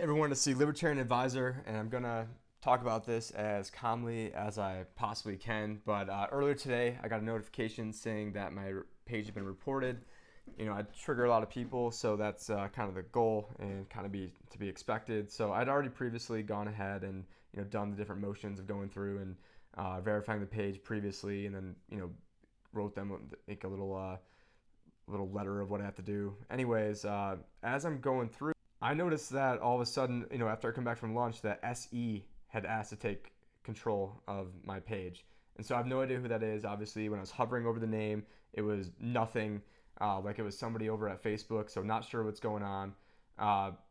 Hey everyone, it's the Libertarian Advisor, and I'm going to talk about this as calmly as I possibly can. But earlier today, I got a notification saying that my page had been reported. You know, I trigger a lot of people, so that's kind of the goal and kind of to be expected. So I'd already previously gone ahead and done the different motions of going through and verifying the page previously, and then wrote them like a little letter of what I have to do. Anyways, as I'm going through, I noticed that all of a sudden, after I come back from lunch, that SE had asked to take control of my page. And so I have no idea who that is. Obviously, when I was hovering over the name, it was nothing, like it was somebody over at Facebook, so not sure what's going on.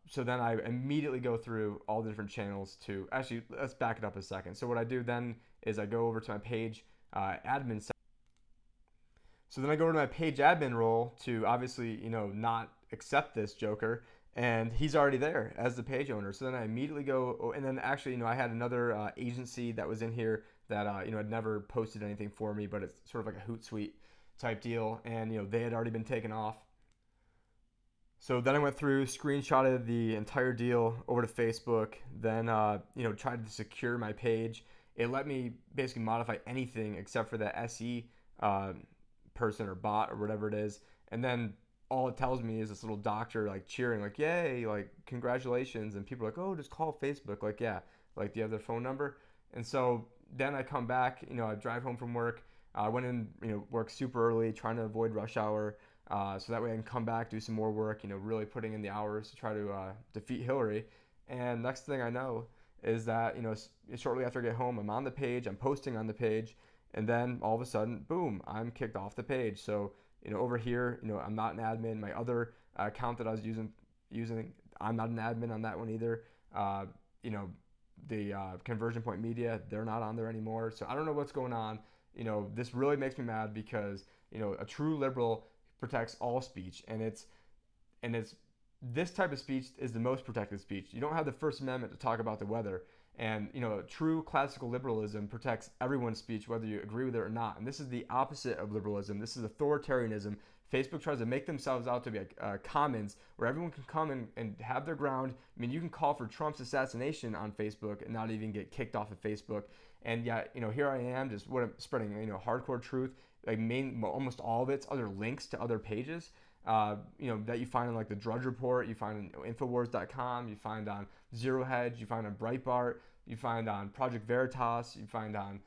So then I immediately go through all the different channels to, actually, let's back it up a second. So what I do then is I go over to my page admin section. So then I go to my page admin role to obviously, not accept this joker. And he's already there as the page owner. So then I immediately go, and then actually, I had another agency that was in here that, had never posted anything for me, but it's sort of like a Hootsuite type deal. And, they had already been taken off. So then I went through, screenshotted the entire deal over to Facebook, then, tried to secure my page. It let me basically modify anything except for that SE person or bot or whatever it is. And then all it tells me is this little doctor like cheering, like, yay, like, congratulations. And people are like, oh, just call Facebook. Like, yeah, like, do you have their phone number? And so then I come back, I drive home from work. I went in, work super early, trying to avoid rush hour. So that way I can come back, do some more work, really putting in the hours to try to defeat Hillary. And next thing I know is that, shortly after I get home, I'm on the page, I'm posting on the page. And then all of a sudden, boom, I'm kicked off the page. So over here, I'm not an admin. My other account that I was using, I'm not an admin on that one either. The Conversion Point Media, they're not on there anymore. So I don't know what's going on. This really makes me mad because, a true liberal protects all speech, and it's this type of speech is the most protected speech. You don't have the First Amendment to talk about the weather. And, true classical liberalism protects everyone's speech, whether you agree with it or not. And this is the opposite of liberalism. This is authoritarianism. Facebook tries to make themselves out to be commons where everyone can come and have their ground. I mean, you can call for Trump's assassination on Facebook and not even get kicked off of Facebook. And yet, here I am just spreading, hardcore truth. Like almost all of it's other links to other pages. That you find on like the Drudge Report, you find on Infowars.com, you find on Zero Hedge, you find on Breitbart, you find on Project Veritas, you find on,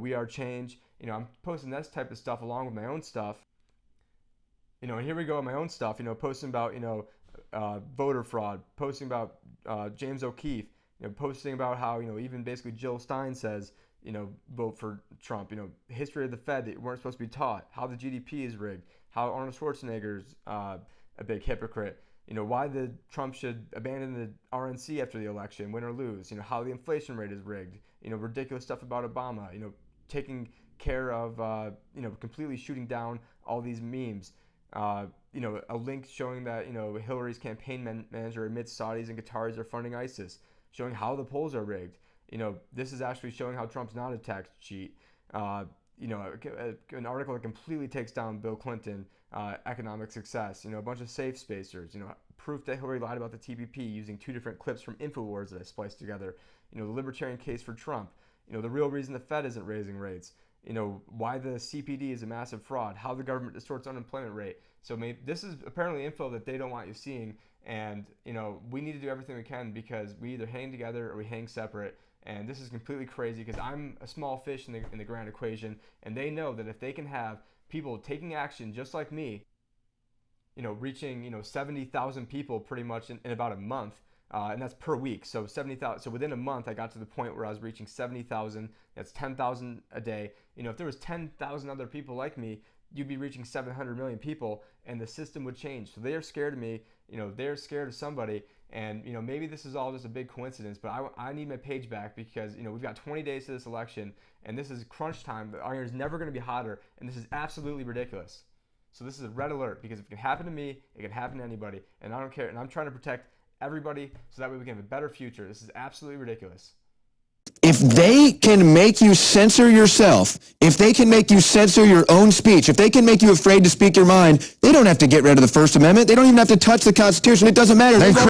We Are Change. I'm posting this type of stuff along with my own stuff. And here we go with my own stuff, posting about, voter fraud, posting about James O'Keefe, posting about how, even basically Jill Stein says, vote for Trump, history of the Fed that weren't supposed to be taught, how the GDP is rigged, how Arnold Schwarzenegger's a big hypocrite, why Trump should abandon the RNC after the election, win or lose, how the inflation rate is rigged, ridiculous stuff about Obama, taking care of, completely shooting down all these memes, a link showing that, Hillary's campaign manager admits Saudis and Qataris are funding ISIS, showing how the polls are rigged. This is actually showing how Trump's not a tax cheat. An article that completely takes down Bill Clinton, economic success, a bunch of safe spacers, proof that Hillary lied about the TPP using two different clips from Infowars that I spliced together, the libertarian case for Trump, the real reason the Fed isn't raising rates, why the CPD is a massive fraud, how the government distorts unemployment rate. So this is apparently info that they don't want you seeing. And, we need to do everything we can because we either hang together or we hang separate. And this is completely crazy because I'm a small fish in the grand equation. And they know that if they can have people taking action just like me, reaching, 70,000 people pretty much in about a month. And that's per week. So 70,000. So within a month, I got to the point where I was reaching 70,000. That's 10,000 a day. If there was 10,000 other people like me, you'd be reaching 700 million people and the system would change. So they're scared of me. They're scared of somebody. And, maybe this is all just a big coincidence, but I need my page back because, we've got 20 days to this election and this is crunch time. The iron is never going to be hotter and this is absolutely ridiculous. So this is a red alert because if it can happen to me, it can happen to anybody. And I don't care. And I'm trying to protect everybody so that way we can have a better future. This is absolutely ridiculous. If they can make you censor yourself, if they can make you censor your own speech, if they can make you afraid to speak your mind, they don't have to get rid of the First Amendment. They don't even have to touch the Constitution. It doesn't matter.